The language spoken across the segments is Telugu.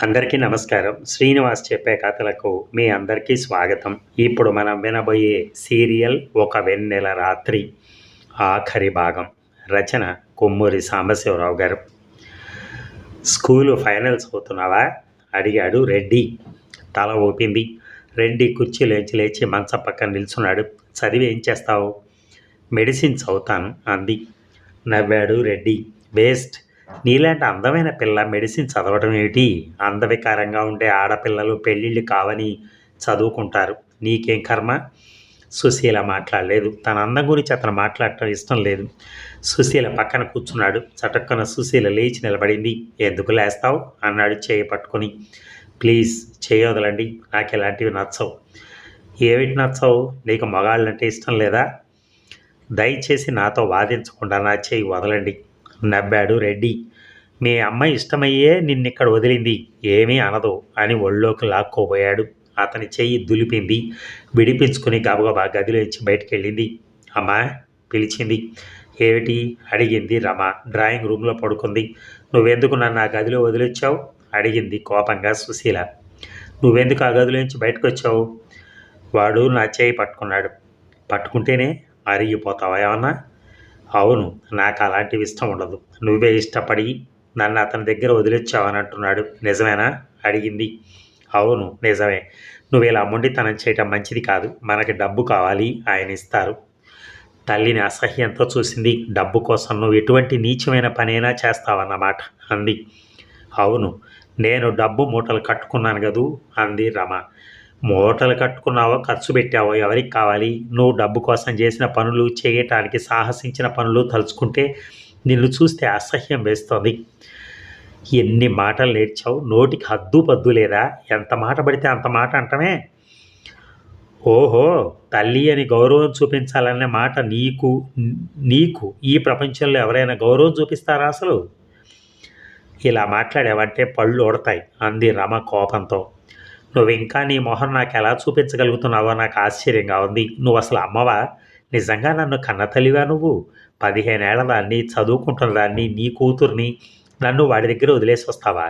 అందరికీ నమస్కారం. శ్రీనివాస్ చెప్పే కథలకు మీ అందరికీ స్వాగతం. ఇప్పుడు మనం వినబోయే సీరియల్ ఒక వెన్నెల రాత్రి ఆఖరి భాగం. రచన కొమ్మూరి సాంబశివరావు గారు. స్కూలు ఫైనల్స్ అవుతున్నావా అడిగాడు రెడ్డి. తల ఊపింది. రెడ్డి కుర్చీలోంచి లేచి మంచం పక్కన నిల్చున్నాడు. చదివి ఏం చేస్తావు? మెడిసిన్ చదువుతాను అంది. నవ్వాడు రెడ్డి. వేస్ట్. నీలాంటి అందమైన పిల్ల మెడిసిన్ చదవడం ఏమిటి? అందవికారంగా ఉండే ఆడపిల్లలు పెళ్ళిళ్ళు కావని చదువుకుంటారు. నీకేం కర్మ? సుశీల మాట్లాడలేదు. తన అందం గురించి అతను మాట్లాడటం ఇష్టం లేదు. సుశీల పక్కన కూర్చున్నాడు. చటక్కన సుశీల లేచి నిలబడింది. ఎందుకు లేస్తావు అన్నాడు చేయి పట్టుకొని. ప్లీజ్ చేయొదలండి, నాకు ఇలాంటివి నచ్చవు. ఏమిటి నచ్చవు? నీకు మగాళ్ళంటే ఇష్టం లేదా? దయచేసి నాతో వాదించకుండా నా చేయి వదలండి. నవ్వాడు రెడ్డి. మీ అమ్మ ఇష్టమయ్యే నిన్నిక్కడ వదిలింది, ఏమీ అనదు అని ఒళ్ళోకి లాక్కోబోయాడు. అతని చెయ్యి దులిపింది. విడిపించుకుని గబగబా గదిలోంచి బయటికి వెళ్ళింది. అమ్మా పిలిచింది. ఏమిటి అడిగింది రమ. డ్రాయింగ్ రూమ్లో పడుకుంది. నువ్వెందుకు నన్ను ఆ గదిలో వదిలొచ్చావు అడిగింది కోపంగా సుశీల. నువ్వెందుకు ఆ గదిలోంచి బయటకు వచ్చావు? వాడు నా చేయి పట్టుకున్నాడు. పట్టుకుంటేనే అరిగిపోతావా ఏమన్నా? అవును, నాకు అలాంటివి ఇష్టం ఉండదు. నువ్వే ఇష్టపడి నన్ను అతని దగ్గర వదిలొచ్చావని అంటున్నాడు. నిజమేనా అడిగింది. అవును నిజమే. నువ్వు ఇలా మొండితనం చేయటం మంచిది కాదు. మనకి డబ్బు కావాలి, ఆయన ఇస్తారు. తల్లిని అసహ్యంతో చూసింది. డబ్బు కోసం నువ్వు ఎటువంటి నీచమైన పనైనా చేస్తావన్నమాట అంది. అవును, నేను డబ్బు మూటలు కట్టుకున్నాను కదూ అంది రమ. మూటలు కట్టుకున్నావో ఖర్చు పెట్టావో ఎవరికి కావాలి? నువ్వు డబ్బు కోసం చేసిన పనులు, చేయటానికి సాహసించిన పనులు తలుచుకుంటే నిన్ను చూస్తే అసహ్యం వేస్తోంది. ఎన్ని మాటలు నేర్చావు? నోటికి హద్దు పద్దు లేదా? ఎంత మాట పడితే అంత మాట అంటమే. ఓహో, తల్లి అని గౌరవం చూపించాలనే మాట నీకు నీకు ఈ ప్రపంచంలో ఎవరైనా గౌరవం చూపిస్తారా అసలు? ఇలా మాట్లాడావంటే పళ్ళు ఊడతాయి అంది రమ కోపంతో. నువ్వు ఇంకా నీ మొహం నాకు ఎలా చూపించగలుగుతున్నావో నాకు ఆశ్చర్యంగా ఉంది. నువ్వు అసలు అమ్మవా? నిజంగా నన్ను కన్న తల్లివా నువ్వు? 15 ఏళ్ల దాన్ని, చదువుకుంటున్న దాన్ని, నీ కూతుర్ని నన్ను వాడి దగ్గర వదిలేసి వస్తావా?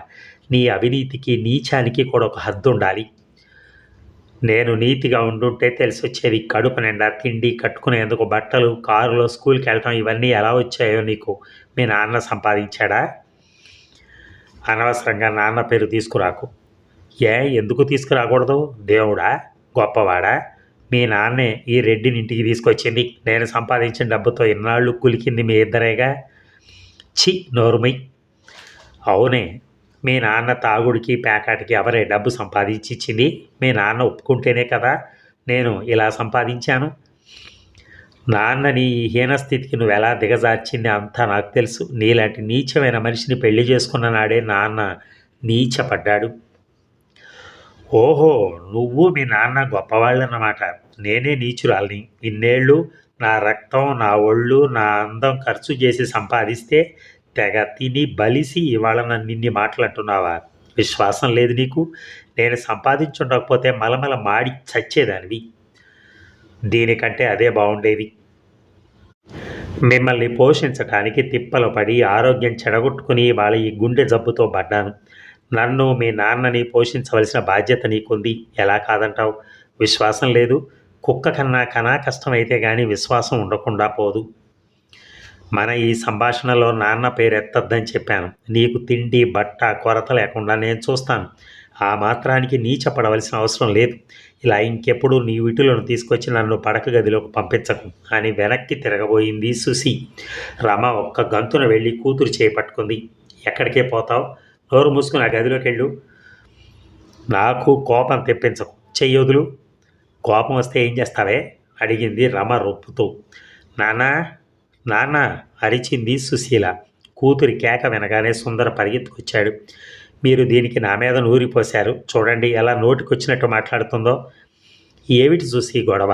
నీ అవినీతికి, నీచానికి కూడా ఒక హద్దు ఉండాలి. నేను నీతిగా ఉండుంటే తెలిసి వచ్చేది. కడుపు నిండా తిండి, కట్టుకునేందుకు బట్టలు, కారులో స్కూల్కి వెళ్ళటం ఇవన్నీ ఎలా వచ్చాయో నీకు? మీ నాన్న సంపాదించాడా? అనవసరంగా నాన్న పేరు తీసుకురాకు. ఎందుకు తీసుకురాకూడదు? దేవుడా, గొప్పవాడా? మీ నాన్నే ఈ రెడ్డిని ఇంటికి తీసుకొచ్చింది. నేను సంపాదించిన డబ్బుతో ఇన్నాళ్ళు కులికింది మీ ఇద్దరేగా. చి నోరుమై. అవునే, మీ నాన్న తాగుడికి పేకాటికి ఎవరే డబ్బు సంపాదించి ఇచ్చింది? మీ నాన్న ఒప్పుకుంటేనే కదా నేను ఇలా సంపాదించాను. నాన్నని ఈ హీనస్థితికి నువ్వు ఎలా దిగజార్చింది అంతా నాకు తెలుసు. నీలాంటి నీచమైన మనిషిని పెళ్లి చేసుకున్న నాడే నాన్న నీచపడ్డాడు. ఓహో, నువ్వు మీ నాన్న గొప్పవాళ్ళన్నమాట. నేనే నీచురాల్ని. ఇన్నేళ్ళు నా రక్తం, నా ఒళ్ళు, నా అందం ఖర్చు చేసి సంపాదిస్తే తెగ తిని బలిసి ఇవాళ నన్ను ఇన్ని మాటలు అంటున్నావా? విశ్వాసం లేదు నీకు? నేను సంపాదించుండకపోతే మలమల మాడి చచ్చేదానివి. దీనికంటే అదే బాగుండేది. మిమ్మల్ని పోషించటానికి తిప్పలు పడి ఆరోగ్యం చెడగొట్టుకుని వాళ్ళ ఈ గుండె జబ్బుతో పడ్డాను. నన్ను మీ నాన్నని పోషించవలసిన బాధ్యత నీకుంది. ఎలా కాదంటావు? విశ్వాసం లేదు? కుక్క కన్నా కనా కష్టమైతే కానీ విశ్వాసం ఉండకుండా పోదు. మన ఈ సంభాషణలో నాన్న పేరు ఎత్తద్దని చెప్పాను. నీకు తిండి బట్ట కొరత లేకుండా నేను చూస్తాను. ఆ మాత్రానికి నీచపడవలసిన అవసరం లేదు. ఇలా ఇంకెప్పుడు నీ వీటిలను తీసుకొచ్చి నన్ను పడక గదిలోకి పంపించకు అని వెనక్కి తిరగబోయింది సుసి. రమ ఒక్క గంతున వెళ్ళి కూతురు చేపట్టుకుంది. ఎక్కడికే పోతావు? నోరు మూసుకుని ఆ గదిలోకి వెళ్ళు. నాకు కోపం తెప్పించకు. చెయ్యొదులు. కోపం వస్తే ఏం చేస్తావే అడిగింది రమ రొప్పుతూ. నానా నాన్న అరిచింది సుశీల. కూతురి కేక వినగానే సుందర పరిగెత్తుకొచ్చాడు. మీరు దీనికి నా మీద నూరిపోశారు. చూడండి ఎలా నోటికొచ్చినట్టు మాట్లాడుతుందో. ఏమిటి చూసి గొడవ?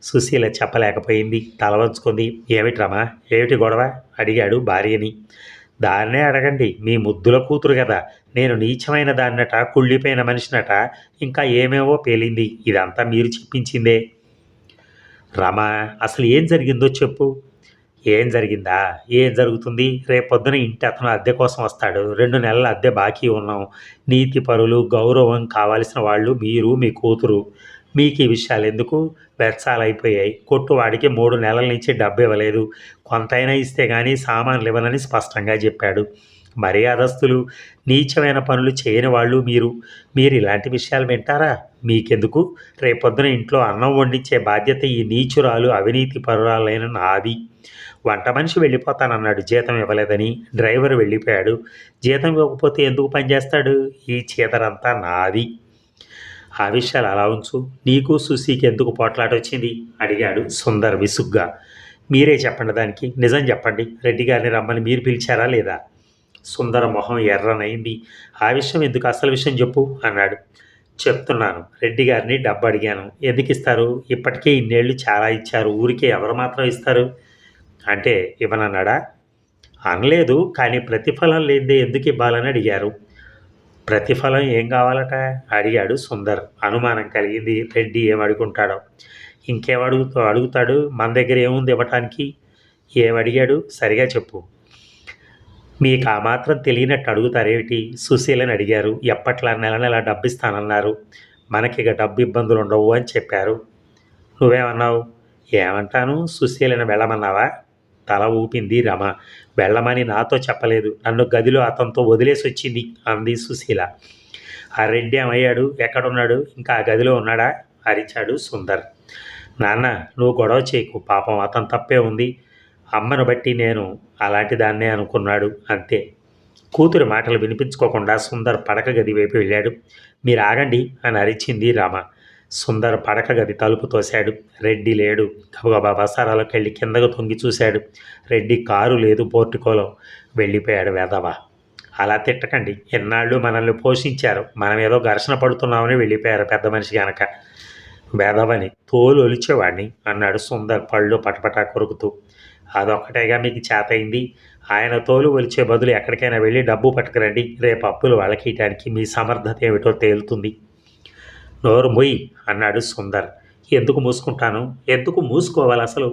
సుశీల చెప్పలేకపోయింది. తల వంచుకుంది. ఏమిటి రమా, ఏమిటి గొడవ అడిగాడు భార్యని. దాన్నే అడగండి, మీ ముద్దుల కూతురు కదా. నేను నీచమైన దాన్నట, కుళ్ళిపోయిన మనిషినట, ఇంకా ఏమేవో పేలింది. ఇదంతా మీరు చెప్పించిందే. రమా, అసలు ఏం జరిగిందో చెప్పు. ఏం జరిగిందా? ఏం జరుగుతుంది? రేపొద్దున ఇంటి అతను అద్దె కోసం వస్తాడు. 2 నెలల అద్దె బాకీ ఉన్నాం. నీతి పరులు, గౌరవం కావాల్సిన వాళ్ళు మీరు, మీ కూతురు. మీకీ విషయాలెందుకు? వెచ్చాలయిపోయాయి. కొట్టువాడికి 3 నెలల నుంచి డబ్బివ్వలేదు. కొంతైనా ఇస్తే గానీ సామాన్లివ్వనని స్పష్టంగా చెప్పాడు. మర్యాదస్తులు, నీచమైన పనులు చేయని వాళ్ళు మీరు. మీరిలాంటి విషయాలు వింటారా? మీకెందుకు? రేపొద్దున ఇంట్లో అన్నం వండించే బాధ్యత ఈ నీచురాలు, అవినీతి పరురాలైన నాది. వంట మనిషి వెళ్ళిపోతానన్నాడు జీతం ఇవ్వలేదని. డ్రైవర్ వెళ్ళిపోయాడు. జీతం ఇవ్వకపోతే ఎందుకు పనిచేస్తాడు? ఈ చీదరంతా నాది. ఆ విషయాలు అలా ఉంచు. నీకు సుశీకి ఎందుకు పోట్లాటొచ్చింది? అడిగాడు సుందర్ విసుగ్గా. మీరే చెప్పండి దానికి. నిజం చెప్పండి. రెడ్డి గారిని రమ్మని మీరు పిలిచారా లేదా? సుందర మొహం ఎర్రనైంది. ఆ విషయం ఎందుకు? అసలు విషయం చెప్పు అన్నాడు. చెప్తున్నాను. రెడ్డి గారిని డబ్బు అడిగాను. ఎందుకు ఇస్తారు? ఇప్పటికే ఇన్నేళ్ళు చాలా ఇచ్చారు. ఊరికే ఎవరు మాత్రం ఇస్తారు? అంటే ఇవ్వనన్నాడా? అనలేదు, కానీ ప్రతిఫలం లేదే ఎందుకు ఇవ్వాలని అడిగారు. ప్రతిఫలం ఏం కావాలట? అడిగాడు సుందర్. అనుమానం కలిగింది. రెడ్డి ఏమడుగుంటాడో. అడుగుతాడు? మన దగ్గర ఏముంది ఇవ్వటానికి? ఏమడిగాడు? సరిగా చెప్పు. మీకు ఆ మాత్రం తెలియనట్టు అడుగుతారేమిటి? సుశీలని అడిగారు. ఎప్పట్లా నెల నెల డబ్బిస్తానన్నారు. మనకిక డబ్బు ఇబ్బందులు ఉండవు అని చెప్పారు. నువ్వేమన్నావు? ఏమంటాను? సుశీలను వెళ్ళమన్నావా? తల ఊపింది రమ. వెళ్ళమని నాతో చెప్పలేదు. నన్ను గదిలో అతనితో వదిలేసి వచ్చింది అంది సుశీల. ఆ రెడ్డి ఏమయ్యాడు? ఎక్కడున్నాడు? ఇంకా ఆ గదిలో ఉన్నాడా? అరిచాడు సుందర్. నాన్న, నువ్వు గొడవ చేయకు. పాపం అతను తప్పే ఉంది. అమ్మను బట్టి నేను అలాంటి దాన్నే అనుకున్నాడు అంతే. కూతురి మాటలు వినిపించుకోకుండా సుందర్ పడక గది వైపు వెళ్ళాడు. మీరు ఆగండి అని అరిచింది రమ. సుందర్ పడక గది తలుపు తోశాడు. రెడ్డి లేడు. గబగబా వసారాలోకి వెళ్ళి కిందకు తొంగి చూశాడు. రెడ్డి కారు లేదు. పోర్టికోలో వెళ్ళిపోయాడు. వెధవ. అలా తిట్టకండి. ఎన్నాళ్ళు మనల్ని పోషించారు. మనం ఏదో ఘర్షణ పడుతున్నామని వెళ్ళిపోయారు పెద్ద మనిషి గనక. వెధవని తోలు ఒలిచేవాడిని అన్నాడు సుందర్ పళ్ళు పటపటా కొరుకుతూ. అదొక్కటేగా మీకు చేతయింది. ఆయన తోలు ఒలిచే బదులు ఎక్కడికైనా వెళ్ళి డబ్బు పట్టుకురండి. రేపు అప్పులు వాళ్ళకీయటానికి మీ సమర్థత ఏమిటో తేలుతుంది. నోరు మొయ్ అన్నాడు సుందర్. ఎందుకు మూసుకుంటాను? ఎందుకు మూసుకోవాలి అసలు?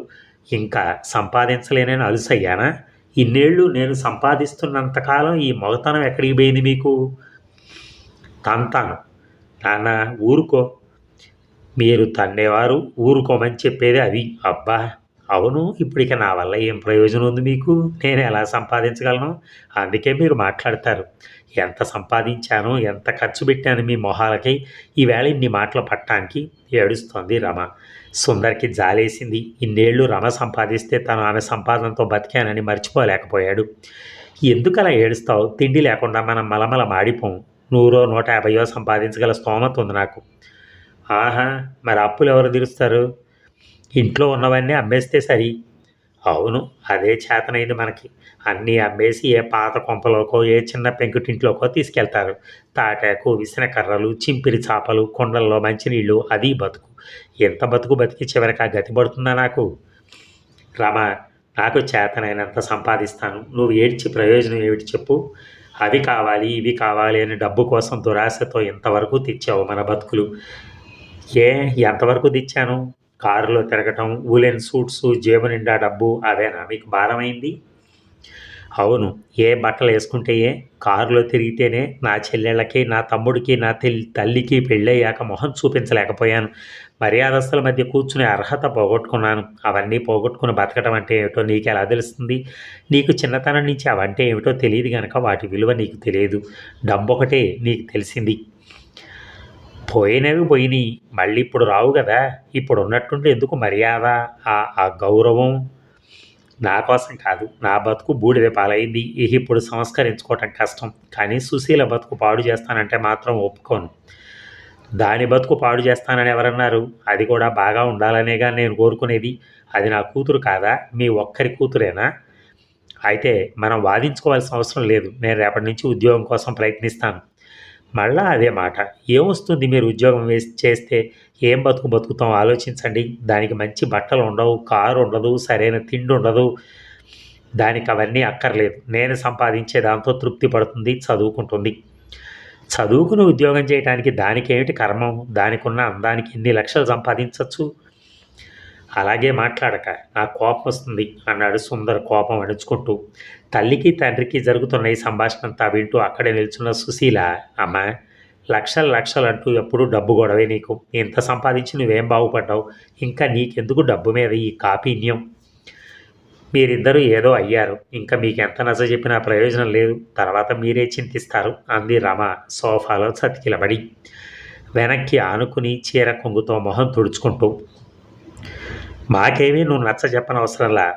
ఇంకా సంపాదించలేనని అలుసయ్యానా? ఇన్నేళ్ళు నేను సంపాదిస్తున్నంతకాలం ఈ మొగతనం ఎక్కడికి పోయింది మీకు? తంతాను. నాన్న ఊరుకో. మీరు తన్నేవారు ఊరుకోమని చెప్పేది అది. అబ్బా అవును, ఇప్పటిక నా వల్ల ఏం ప్రయోజనం ఉంది మీకు? నేను ఎలా సంపాదించగలను? అందుకే మీరు మాట్లాడతారు. ఎంత సంపాదించాను, ఎంత ఖర్చు పెట్టాను మీ మొహాలకి? ఈవేళ ఇన్ని మాటలు పట్టడానికి ఏడుస్తోంది రమ. సుందర్కి జాలేసింది. ఇన్నేళ్ళు రమ సంపాదిస్తే తను ఆమె సంపాదనతో బతికానని మర్చిపోలేకపోయాడు. ఎందుకు అలా ఏడుస్తావు? తిండి లేకుండా మనం మలమల మాడిపోం. 100 150 సంపాదించగల స్తోమత ఉంది నాకు. ఆహా, మరి అప్పులు ఎవరు తీరుస్తారు? ఇంట్లో ఉన్నవన్నీ అమ్మేస్తే సరి. అవును, అదే చేతనైంది మనకి. అన్నీ అమ్మేసి ఏ పాత కొంపలోకో ఏ చిన్న పెంకుటింట్లోకో తీసుకెళ్తారు. తాటాకు, విసిన కర్రలు, చింపిరి చాపలు, కుండల్లో మంచినీళ్ళు, అది బతుకు. ఎంత బతుకు బతికి చివరికి ఆ గతి పడుతుందా నాకు? రమ, నాకు చేతనైనంత సంపాదిస్తాను. నువ్వు ఏడ్చి ప్రయోజనం ఏమిటి చెప్పు? అవి కావాలి, ఇవి కావాలి అని డబ్బు కోసం దురాశతో ఇంతవరకు తెచ్చావు మన బతుకులు. ఏ ఎంతవరకు తెచ్చాను? కారులో తిరగటం, ఊలెన్ సూట్సు, జేబు నిండా డబ్బు, అవేనా మీకు భారమైంది? అవును, ఏ బట్టలు వేసుకుంటే ఏ? కారులో తిరిగితేనే నా చెల్లెళ్ళకి, నా తమ్ముడికి, నా తల్లికి పెళ్ళయ్యాక మొహం చూపించలేకపోయాను. మర్యాదస్తుల మధ్య కూర్చునే అర్హత పోగొట్టుకున్నాను. అవన్నీ పోగొట్టుకుని బతకటం అంటే ఏమిటో నీకు ఎలా తెలుస్తుంది? నీకు చిన్నతనం నుంచి అవంటే ఏమిటో తెలియదు కనుక వాటి విలువ నీకు తెలియదు. డబ్బు ఒకటే నీకు తెలిసింది. పోయినవి పోయినాయి. మళ్ళీ ఇప్పుడు రావు కదా. ఇప్పుడు ఉన్నట్టుండి ఎందుకు మర్యాద, ఆ గౌరవం? నా కోసం కాదు. నా బతుకు బూడిద పాలైంది. ఇప్పుడు సంస్కరించుకోవటం కష్టం. కానీ సుశీల బతుకు పాడు చేస్తానంటే మాత్రం ఒప్పుకోను. దాని బతుకు పాడు చేస్తానని ఎవరన్నారు? అది కూడా బాగా ఉండాలనేగా నేను కోరుకునేది. అది నా కూతురు కాదా? మీ ఒక్కరి కూతురేనా? అయితే మనం వాదించుకోవాల్సిన అవసరం లేదు. నేను రేపటి నుంచి ఉద్యోగం కోసం ప్రయత్నిస్తాను. మళ్ళా అదే మాట. ఏమొస్తుంది మీరు ఉద్యోగం చేస్తే? ఏం బతుకుతాం ఆలోచించండి. దానికి మంచి బట్టలు ఉండవు, కారు ఉండదు, సరైన తిండి ఉండదు. దానికి అవన్నీ అక్కర్లేదు. నేను సంపాదించే దాంతో తృప్తి పడుతుంది, చదువుకుంటుంది. చదువుకుని ఉద్యోగం చేయడానికి దానికేమిటి కర్మం? దానికి ఉన్న అందానికి ఎన్ని లక్షలు సంపాదించవచ్చు? అలాగే మాట్లాడక, నాకు కోపం వస్తుంది అన్నాడు సుందర్ కోపం అణుచుకుంటూ. తల్లికి తండ్రికి జరుగుతున్న ఈ సంభాషణంతా వింటూ అక్కడే నిల్చున్న సుశీల, అమ్మా, లక్షలు లక్షలంటూ ఎప్పుడూ డబ్బు గొడవే నీకు. ఇంత సంపాదించి నువ్వేం బాగుపడ్డావు? ఇంకా నీకెందుకు డబ్బు మీద ఈ కాపీన్యం? మీరిద్దరూ ఏదో అయ్యారు. ఇంకా మీకెంత నచ్చ చెప్పినా ప్రయోజనం లేదు. తర్వాత మీరే చింతిస్తారు అంది రమ సోఫాలో చతికిలబడి, వెనక్కి ఆనుకుని చీర కొంగుతో మొహం తుడుచుకుంటూ. మాకేమీ నువ్వు నచ్చ చెప్పనవసరంలా.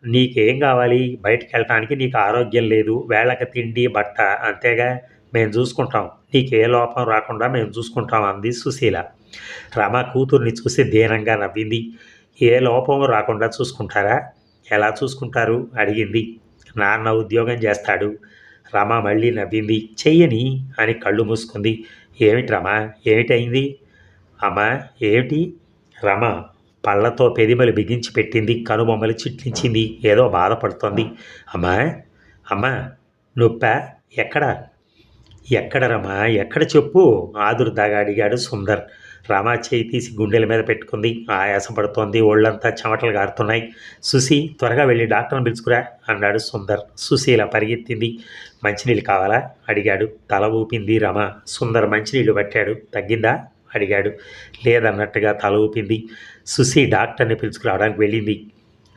నీకేం కావాలి? బయటికి వెళ్ళటానికి నీకు ఆరోగ్యం లేదు, వేళకి తిండి బట్ట అంతేగా, మేము చూసుకుంటాం. నీకు ఏ లోపం రాకుండా మేము చూసుకుంటాం అంది సుశీల. రమ కూతుర్ని చూసి దీనంగా నవ్వింది. ఏ లోపం రాకుండా చూసుకుంటారా? ఎలా చూసుకుంటారు అడిగింది. నాన్న ఉద్యోగం చేస్తాడు. రమ మళ్ళీ నవ్వింది. చెయ్యని అని కళ్ళు మూసుకుంది. ఏమిటి రమ, ఏమిటైంది? అమ్మా, ఏమిటి? రమ పళ్ళతో పెదిమలు బిగించి పెట్టింది. కనుబొమ్మలు చిట్లించింది. ఏదో బాధపడుతోంది. అమ్మా, అమ్మా, నొప్పా? ఎక్కడ? ఎక్కడ రమా, ఎక్కడ చెప్పు ఆదుర్దాగా అడిగాడు సుందర్. రమా చేయి తీసి గుండెల మీద పెట్టుకుంది. ఆయాసపడుతోంది. ఒళ్ళంతా చెమటలు గారుతున్నాయి. సుశీ, త్వరగా వెళ్ళి డాక్టర్ని పిలుచుకురా అన్నాడు సుందర్. సుశీల పరిగెత్తింది. మంచినీళ్ళు కావాలా అడిగాడు. తల ఊపింది రమ. సుందర్ మంచినీళ్ళు పట్టాడు. తగ్గిందా అడిగాడు. లేదన్నట్టుగా తల ఊపింది. సుశీ డాక్టర్ని పిలుచుకురావడానికి వెళ్ళింది.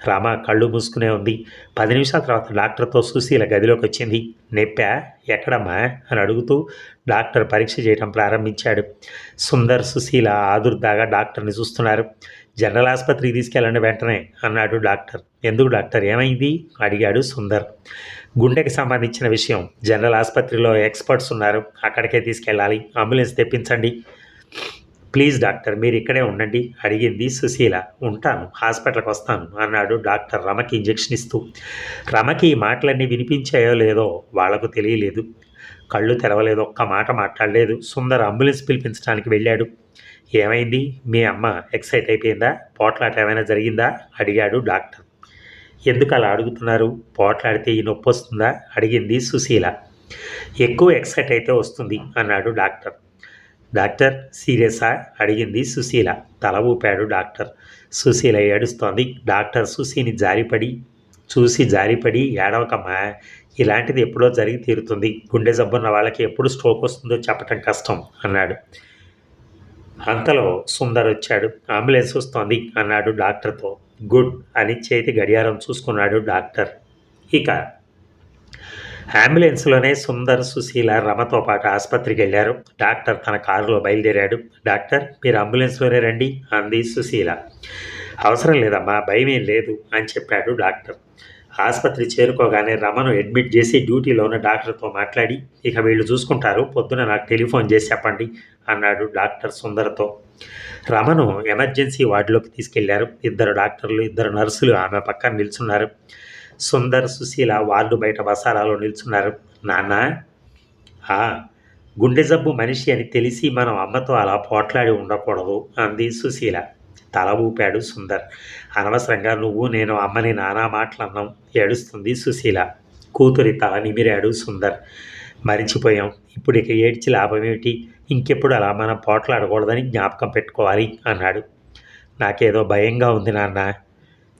రమ కళ్ళు మూసుకునే ఉంది. 10 నిమిషాల తర్వాత డాక్టర్తో సుశీల గదిలోకి వచ్చింది. నొప్పా? ఎక్కడమ్మా అని అడుగుతూ డాక్టర్ పరీక్ష చేయడం ప్రారంభించాడు. సుందర్, సుశీల ఆదుర్దాగా డాక్టర్ని చూస్తున్నారు. జనరల్ ఆసుపత్రికి తీసుకెళ్ళండి వెంటనే అన్నాడు డాక్టర్. ఎందుకు డాక్టర్, ఏమైంది అడిగాడు సుందర్. గుండెకి సంబంధించిన విషయం. జనరల్ ఆసుపత్రిలో ఎక్స్పర్ట్స్ ఉన్నారు, అక్కడికే తీసుకెళ్ళాలి. అంబులెన్స్ తెప్పించండి. ప్లీజ్ డాక్టర్, మీరు ఇక్కడే ఉండండి అడిగింది సుశీల. ఉంటాను, హాస్పిటల్కి వస్తాను అన్నాడు డాక్టర్ రమకి ఇంజెక్షన్ ఇస్తూ. రమకి ఈ మాటలన్నీ వినిపించాయో లేదో వాళ్లకు తెలియలేదు. కళ్ళు తెరవలేదు, ఒక్క మాట మాట్లాడలేదు. సుందర్ అంబులెన్స్ పిలిపించడానికి వెళ్ళాడు. ఏమైంది? మీ అమ్మ ఎక్సైట్ అయిపోయిందా? పోట్లాట ఏమైనా జరిగిందా అడిగాడు డాక్టర్. ఎందుకు అలా అడుగుతున్నారు? పోట్లాడితే ఈ నొప్పి వస్తుందా అడిగింది సుశీల. ఎక్కువ ఎక్సైట్ అయితే వస్తుంది అన్నాడు డాక్టర్. డాక్టర్, సీరియసా అడిగింది సుశీల. తల ఊపాడు డాక్టర్. సుశీల ఏడుస్తోంది. డాక్టర్ సుశీని జారిపడి ఏడవకమ్మా, ఇలాంటిది ఎప్పుడో జరిగి తీరుతుంది. గుండె జబ్బున్న వాళ్ళకి ఎప్పుడు స్ట్రోక్ వస్తుందో చెప్పటం కష్టం అన్నాడు. అంతలో సుందర్ వచ్చాడు. అంబులెన్స్ వస్తోంది అన్నాడు డాక్టర్తో. గుడ్ అని చేతి గడియారం చూసుకున్నాడు డాక్టర్. ఇక అంబులెన్స్లోనే సుందర్, సుశీల రమతో పాటు ఆసుపత్రికి వెళ్ళారు. డాక్టర్ తన కారులో బయలుదేరాడు. డాక్టర్, మీరు అంబులెన్స్లోనే రండి అంది సుశీల. అవసరం లేదమ్మా, భయమేం లేదు అని చెప్పాడు డాక్టర్. ఆసుపత్రి చేరుకోగానే రమను అడ్మిట్ చేసి డ్యూటీలో ఉన్న డాక్టర్తో మాట్లాడి, ఇక వీళ్ళు చూసుకుంటారు, పొద్దున నాకు టెలిఫోన్ చేసి చెప్పండి అన్నాడు డాక్టర్ సుందర్తో. రమను ఎమర్జెన్సీ వార్డులోకి తీసుకెళ్లారు. 2 డాక్టర్లు, 2 నర్సులు ఆమె పక్కన నిల్చున్నారు. సుందర్, సుశీల వార్డు బయట వసారాలో నిల్చున్నారు. నాన్న, గుండె జబ్బు మనిషి అని తెలిసి మనం అమ్మతో అలా పోట్లాడి ఉండకూడదు అంది సుశీల. తల ఊపాడు సుందర్. అనవసరంగా నువ్వు నేను అమ్మని నానా మాటలన్నాం ఏడుస్తుంది సుశీల. కూతురి తల నిమిరాడు సుందర్. మరిచిపోయాం, ఇప్పుడు ఇక ఏడ్చి లాభమేమిటి? ఇంకెప్పుడు అలా మనం పోట్లాడకూడదని జ్ఞాపకం పెట్టుకోవాలి అన్నాడు. నాకేదో భయంగా ఉంది నాన్న.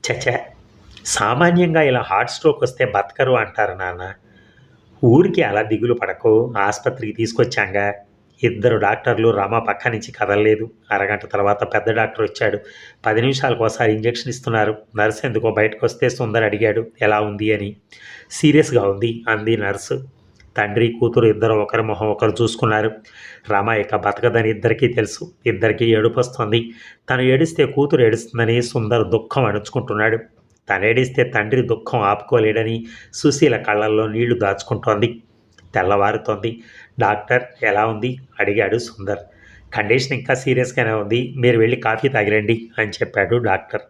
చచ్చా, సామాన్యంగా ఇలా హార్ట్ స్ట్రోక్ వస్తే బతకరు అంటారు నాన్న. ఊరికి అలా దిగులు పడకు, ఆసుపత్రికి తీసుకొచ్చాంగా. 2 డాక్టర్లు. రమ పక్క నుంచి కదలలేదు. అరగంట తర్వాత పెద్ద డాక్టర్ వచ్చాడు. 10 నిమిషాలకు ఒకసారి ఇంజెక్షన్ ఇస్తున్నారు. నర్సు ఎందుకో బయటకు వస్తే సుందర్ అడిగాడు ఎలా ఉంది అని. సీరియస్గా ఉంది అంది నర్సు. తండ్రి, కూతురు ఇద్దరు ఒకరి మొహం ఒకరు చూసుకున్నారు. రమ ఇక బతకదని ఇద్దరికీ తెలుసు. ఇద్దరికీ ఏడుపు వస్తుంది. తను ఏడిస్తే కూతురు ఏడుస్తుందని సుందర్ దుఃఖం అణుచుకుంటున్నాడు. తను ఏడిస్తే తండ్రి దుఃఖం ఆపుకోలేడని సుశీల కళ్ళల్లో నీళ్లు దాచుకుంటోంది. తెల్లవారుతోంది. డాక్టర్, ఎలా ఉంది అడిగాడు సుందర్. కండిషన్ ఇంకా సీరియస్గానే ఉంది, మీరు వెళ్ళి కాఫీ తాగిరండి అని చెప్పాడు డాక్టర్.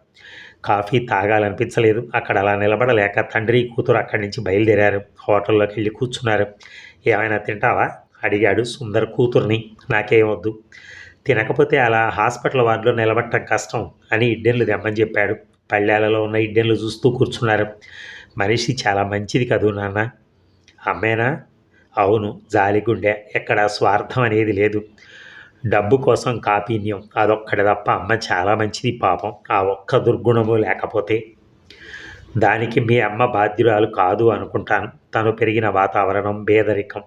కాఫీ తాగాలనిపించలేదు. అక్కడ అలా నిలబడలేక తండ్రి, కూతురు అక్కడి నుంచి బయలుదేరారు. హోటల్లోకి వెళ్ళి కూర్చున్నారు. ఏమైనా తింటావా అడిగాడు సుందర్ కూతుర్ని. నాకేమొద్దు. తినకపోతే అలా హాస్పిటల్ వార్డులో నిలబడటం కష్టం అని ఇడ్డెన్లు తెమ్మని చెప్పాడు. పళ్ళాలలో ఉన్న ఇడ్డెన్లు చూస్తూ కూర్చున్నారు. మనిషి చాలా మంచిది కదూ నాన్న. అమ్మేనా? అవును, జాలిగుండె, ఎక్కడ స్వార్థం అనేది లేదు. డబ్బు కోసం కాపీన్యం అదొక్కటి తప్ప అమ్మ చాలా మంచిది పాపం. ఆ ఒక్క దుర్గుణము లేకపోతే. దానికి మీ అమ్మ బాధ్యురాలు కాదు అనుకుంటాను. తను పెరిగిన వాతావరణం, పేదరికం.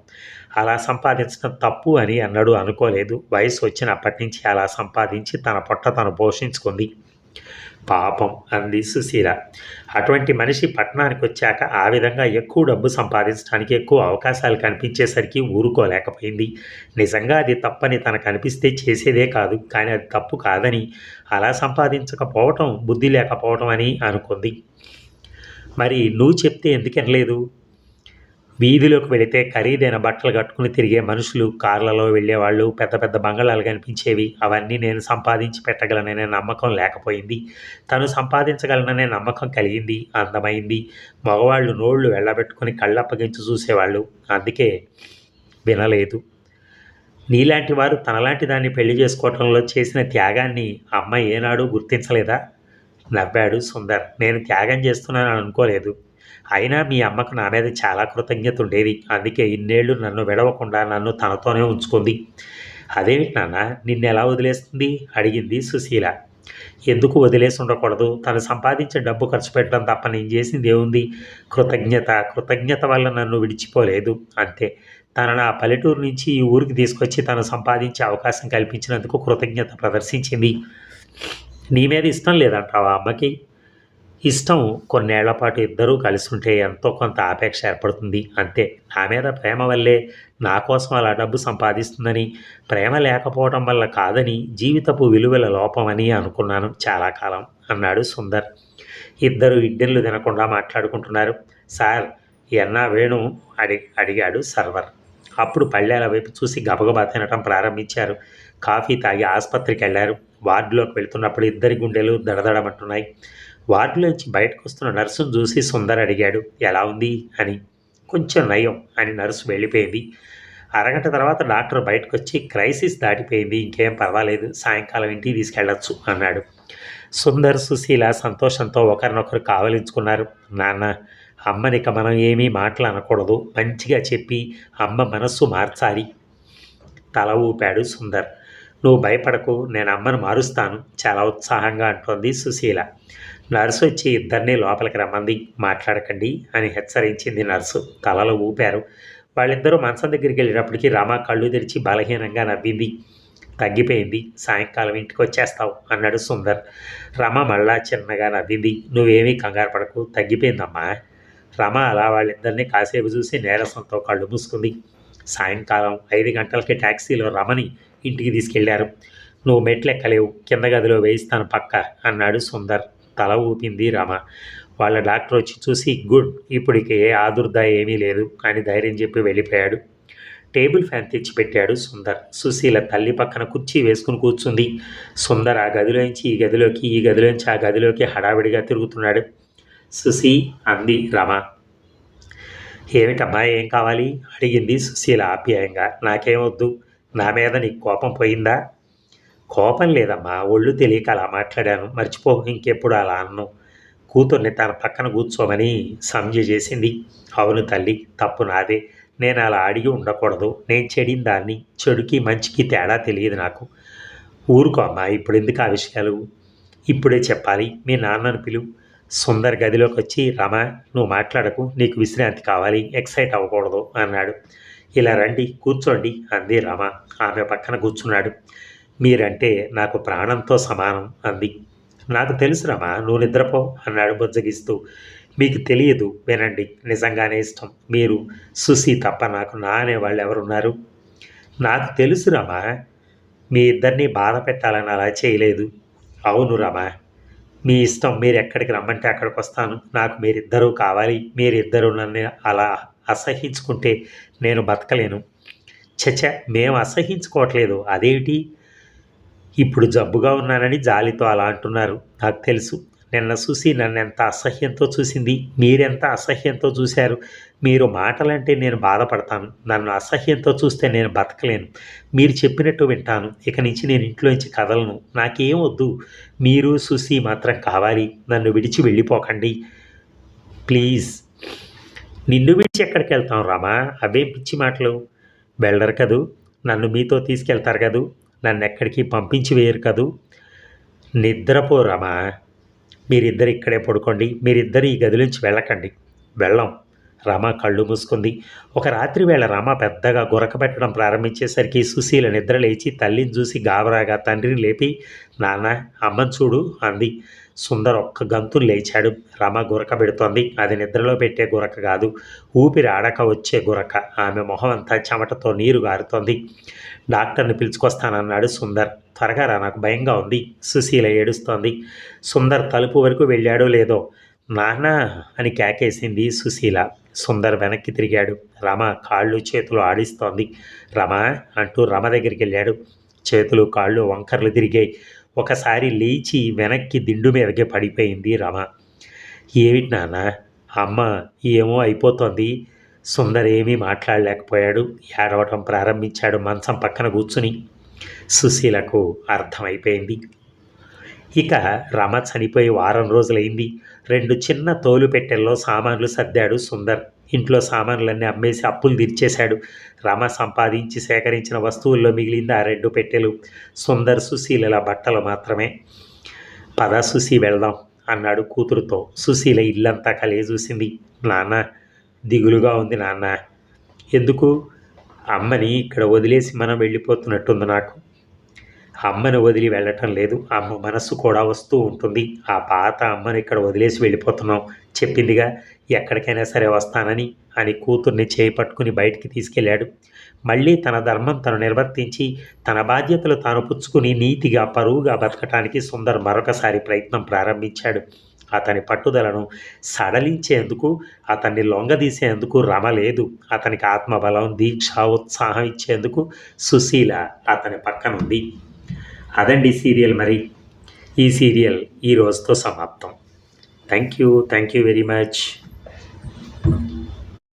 అలా సంపాదించడం తప్పు అని అన్నడూ అనుకోలేదు. వయసు వచ్చినప్పటి నుంచి అలా సంపాదించి తన పొట్ట తను పోషించుకుంది. పాపం అంది సుశీల. అటువంటి మనిషి పట్టణానికి వచ్చాక ఆ విధంగా ఎక్కువ డబ్బు సంపాదించడానికి ఎక్కువ అవకాశాలు కనిపించేసరికి ఊరుకోలేకపోయింది. నిజంగా అది తప్పని తనకు అనిపిస్తే చేసేదే కాదు. కానీ అది తప్పు కాదని, అలా సంపాదించకపోవటం బుద్ధి లేకపోవటం అని అనుకుంది. మరి నువ్వు చెప్తే ఎందుకనలేదు? వీధిలోకి వెళితే ఖరీదైన బట్టలు కట్టుకుని తిరిగే మనుషులు, కార్లలో వెళ్ళేవాళ్ళు, పెద్ద పెద్ద బంగళాలు కనిపించేవి. అవన్నీ నేను సంపాదించి పెట్టగలననే నమ్మకం లేకపోయింది. తను సంపాదించగలననే నమ్మకం కలిగింది. అందమైంది. మగవాళ్ళు నోళ్లు వెళ్ళబెట్టుకుని కళ్ళప్పగించి చూసేవాళ్ళు. అందుకే వినలేదు. నీలాంటి వారు తనలాంటి దాన్ని పెళ్లి చేసుకోవటంలో చేసిన త్యాగాన్ని అమ్మ ఏనాడు గుర్తించలేదా? నవ్వాడు సుందర్. నేను త్యాగం చేస్తున్నానని అనుకోలేదు. అయినా మీ అమ్మకు నా మీద చాలా కృతజ్ఞత ఉండేది. అందుకే ఇన్నేళ్లు నన్ను విడవకుండా నన్ను తనతోనే ఉంచుకుంది. అదేమిటి నాన్న, నిన్నెలా వదిలేస్తుంది? అడిగింది సుశీల. ఎందుకు వదిలేసి ఉండకూడదు? తను సంపాదించే డబ్బు ఖర్చు పెట్టడం తప్ప నేను చేసింది ఏముంది? కృతజ్ఞత వల్ల నన్ను విడిచిపోలేదు అంతే. తనను ఆ పల్లెటూరు నుంచి ఈ ఊరికి తీసుకొచ్చి తను సంపాదించే అవకాశం కల్పించినందుకు కృతజ్ఞత ప్రదర్శించింది. నీ మీద ఇష్టం లేదంటావా అమ్మకి? ఇష్టం కొన్నేళ్ల పాటు ఇద్దరూ కలిసి ఉంటే ఎంతో కొంత ఆపేక్ష ఏర్పడుతుంది అంతే. నా మీద ప్రేమ వల్లే నా కోసం అలా డబ్బు సంపాదిస్తుందని, ప్రేమ లేకపోవడం వల్ల కాదని, జీవితపు విలువల లోపమని అనుకున్నాను చాలా కాలం అన్నాడు సుందర్. ఇద్దరు ఇడ్డెళ్ళు తినకుండా మాట్లాడుకుంటున్నారు. సార్, ఎన్నా వేణు అడిగాడు సర్వర్. అప్పుడు పళ్ళేల వైపు చూసి గబగబా తినటం ప్రారంభించారు. కాఫీ తాగి ఆసుపత్రికి వెళ్ళారు. వార్డులోకి వెళ్తున్నప్పుడు ఇద్దరి గుండెలు దడదడమంటున్నాయి. వార్డులోంచి బయటకు వస్తున్న నర్సును చూసి సుందర్ అడిగాడు, ఎలా ఉంది అని. కొంచెం నయం అని నర్సు వెళ్ళిపోయింది. అరగంట తర్వాత డాక్టర్ బయటకు వచ్చి, క్రైసిస్ దాటిపోయింది, ఇంకేం పర్వాలేదు, సాయంకాలం ఇంటికి తీసుకెళ్ళచ్చు అన్నాడు. సుందర్, సుశీల సంతోషంతో ఒకరినొకరు కావలించుకున్నారు. నాన్న, అమ్మనిక మనం ఏమీ మాటలు అనకూడదు, మంచిగా చెప్పి అమ్మ మనస్సు మార్చాలి. తల ఊపాడు సుందర్. నువ్వు భయపడకు, నేను అమ్మను మారుస్తాను చాలా ఉత్సాహంగా అంటోంది సుశీల. నర్సు వచ్చి ఇద్దరినీ లోపలికి రమ్మంది. మాట్లాడకండి అని హెచ్చరించింది నర్సు. తలలు ఊపారు. వాళ్ళిద్దరూ మంచం దగ్గరికి వెళ్ళేటప్పటికి రమ కళ్ళు తెరిచి బలహీనంగా నవ్వింది. తగ్గిపోయింది, సాయంకాలం ఇంటికి వచ్చేస్తావు అన్నాడు సుందర్. రమ మళ్ళా చిన్నగా నవ్వింది. నువ్వేమీ కంగారు పడకు, తగ్గిపోయిందమ్మా. రమ అలా వాళ్ళిద్దరినీ కాసేపు చూసి నీరసంతో కళ్ళు మూసుకుంది. సాయంకాలం 5 గంటలకి ట్యాక్సీలో రమని ఇంటికి తీసుకెళ్లారు. నువ్వు మెట్లెక్కలేవు, కింద గదిలో వేయిస్తాను పక్క అన్నాడు సుందర్. తల ఊపింది రమ. వాళ్ళ డాక్టర్ వచ్చి చూసి, గుడ్, ఇప్పటికి ఏ ఆదుర్దా ఏమీ లేదు అని ధైర్యం చెప్పి వెళ్ళిపోయాడు. టేబుల్ ఫ్యాన్ తెచ్చిపెట్టాడు సుందర్. సుశీల తల్లి పక్కన కుర్చీ వేసుకుని కూర్చుంది. సుందర్ ఆ గదిలోంచి ఈ గదిలోకి, ఈ గదిలోంచి ఆ గదిలోకి హడావిడిగా తిరుగుతున్నాడు. సుశీ అంది రమ. ఏమిటమ్మా, ఏం కావాలి అడిగింది సుశీల ఆప్యాయంగా. నాకేమొద్దు. నా మీద నీకు కోపం పోయిందా? కోపం లేదమ్మా, ఒళ్ళు తెలియక అలా మాట్లాడాను, మర్చిపో, ఇంకెప్పుడు అలా అన్ను. కూతుర్ని తన పక్కన కూర్చోమని సంజయ్ చేసింది. అవును తల్లి, తప్పు నాదే. నేను అలా అడిగి ఉండకూడదు. నేను చెడిన దాన్ని. చెడుకి మంచికి తేడా తెలియదు నాకు. ఊరుకో అమ్మా, ఇప్పుడు ఎందుకు ఆ విషయాలు? ఇప్పుడే చెప్పాలి, మీ నాన్నను పిలువు. సుందర్ గదిలోకి వచ్చి, రమ, నువ్వు మాట్లాడకు, నీకు విశ్రాంతి కావాలి, ఎక్సైట్ అవ్వకూడదు అన్నాడు. ఇలా రండి, కూర్చోండి అంది రమ. ఆమె పక్కన కూర్చున్నాడు. మీరంటే నాకు ప్రాణంతో సమానం అంది. నాకు తెలుసు రమ, నువ్వు నిద్రపో అన్నాడు బుజ్జగిస్తూ. మీకు తెలియదు, వినండి, నిజంగానే ఇష్టం. మీరు, సుశీ తప్ప నాకు నా అనేవాళ్ళు ఎవరున్నారు? నాకు తెలుసు రమ, మీ ఇద్దరినీ బాధ పెట్టాలని అలా చేయలేదు. అవును రమ, మీ ఇష్టం, మీరు ఎక్కడికి రమ్మంటే అక్కడికి వస్తాను. నాకు మీరిద్దరూ కావాలి. మీరిద్దరూ నన్ను అలా అసహించుకుంటే నేను బతకలేను. చచ్చ, మేము అసహించుకోవట్లేదు. అదేమిటి? ఇప్పుడు జబ్బుగా ఉన్నానని జాలితో అలా అంటున్నారు. నాకు తెలుసు. నిన్న సుశీ నన్ను ఎంత అసహ్యంతో చూసింది, మీరెంత అసహ్యంతో చూశారు. మీరు మాటలంటే నేను బాధపడతాను. నన్ను అసహ్యంతో చూస్తే నేను బతకలేను. మీరు చెప్పినట్టు వింటాను. ఇక నుంచి నేను ఇంట్లోంచి కదలను. నాకేం వద్దు. మీరు, సుశీ మాత్రం కావాలి. నన్ను విడిచి వెళ్ళిపోకండి ప్లీజ్. నిన్ను విడిచి ఎక్కడికి వెళ్తాం రామా? అవేం పిచ్చి మాటలు. వెళ్ళరు కదూ, నన్ను మీతో తీసుకెళ్తారు కదూ. నన్నెక్కడికి పంపించి వేయరు కదూ. నిద్రపో రమా, మీరిద్దరు ఇక్కడే పడుకోండి, మీరిద్దరు ఈ గదిలోంచి వెళ్ళకండి. వెళ్ళం. రమ కళ్ళు మూసుకుంది. ఒక రాత్రి వేళ రమ పెద్దగా గురకబెట్టడం ప్రారంభించేసరికి సుశీల నిద్ర లేచి తల్లిని చూసి గాబరాగా తండ్రిని లేపి, నాన్న, అమ్మని చూడు అంది. సుందర్ ఒక్క గంతులు లేచాడు. రమ గురక పెడుతోంది. అది నిద్రలో పెట్టే గురక కాదు, ఊపిరి ఆడక వచ్చే గురక. ఆమె మొహం అంతా చెమటతో నీరు గారుతోంది. డాక్టర్ని పిలుచుకొస్తానన్నాడు సుందర్. త్వరగా రా, నాకు భయంగా ఉంది. సుశీల ఏడుస్తోంది. సుందర్ తలుపు వరకు వెళ్ళాడో లేదో, నాన్న అని కేకేసింది సుశీల. సుందర్ వెనక్కి తిరిగాడు. రమ కాళ్ళు చేతులు ఆడిస్తోంది. రమ అంటూ రమ దగ్గరికి వెళ్ళాడు. చేతులు కాళ్ళు వంకర్లు తిరిగాయి. ఒకసారి లేచి వెనక్కి దిండు మీదకి పడిపోయింది రమ. ఏమిటి నాన్న? అమ్మ ఏమో అయిపోతోంది. సుందర్ ఏమీ మాట్లాడలేకపోయాడు. ఏడవటం ప్రారంభించాడు మంచం పక్కన కూర్చుని. సుశీలకు అర్థమైపోయింది. ఇక రమ చనిపోయి వారం రోజులైంది. 2 చిన్న తోలు పెట్టెల్లో సామాన్లు సర్దాడు సుందర్. ఇంట్లో సామాన్లన్నీ అమ్మేసి అప్పులు తీర్చేశాడు. రమ సంపాదించి సేకరించిన వస్తువుల్లో మిగిలింది ఆ 2 పెట్టెలు. సుందర్ సుశీలల బట్టలు మాత్రమే. పద సుశీ, వెళ్దాం అన్నాడు కూతురుతో. సుశీల ఇల్లంతా కలిగి చూసింది. నాన్న, దిగులుగా ఉంది నాన్న. ఎందుకు? అమ్మని ఇక్కడ వదిలేసి మనం వెళ్ళిపోతున్నట్టుంది నాకు. అమ్మను వదిలి వెళ్ళటం లేదు, అమ్మ మనస్సు కూడా వస్తూ ఉంటుంది. ఆ పాత అమ్మను ఇక్కడ వదిలేసి వెళ్ళిపోతున్నాం. చెప్పిందిగా ఎక్కడికైనా సరే వస్తానని అని కూతుర్ని చేయి పట్టుకుని బయటికి తీసుకెళ్ళాడు. మళ్ళీ తన ధర్మం తను నిర్వర్తించి తన బాధ్యతలు తాను పుచ్చుకుని నీతిగా పరువుగా బతకటానికి సుందర్ మరొకసారి ప్రయత్నం ప్రారంభించాడు. అతని పట్టుదలను సడలించేందుకు, అతన్ని లొంగదీసేందుకు రమ లేదు. అతనికి ఆత్మబలం, దీక్ష, ఉత్సాహం ఇచ్చేందుకు సుశీల అతని పక్కనుంది. అదండి సీరియల్. మరి ఈ సీరియల్ ఈ రోజుతో సమాప్తం. Thank you very much.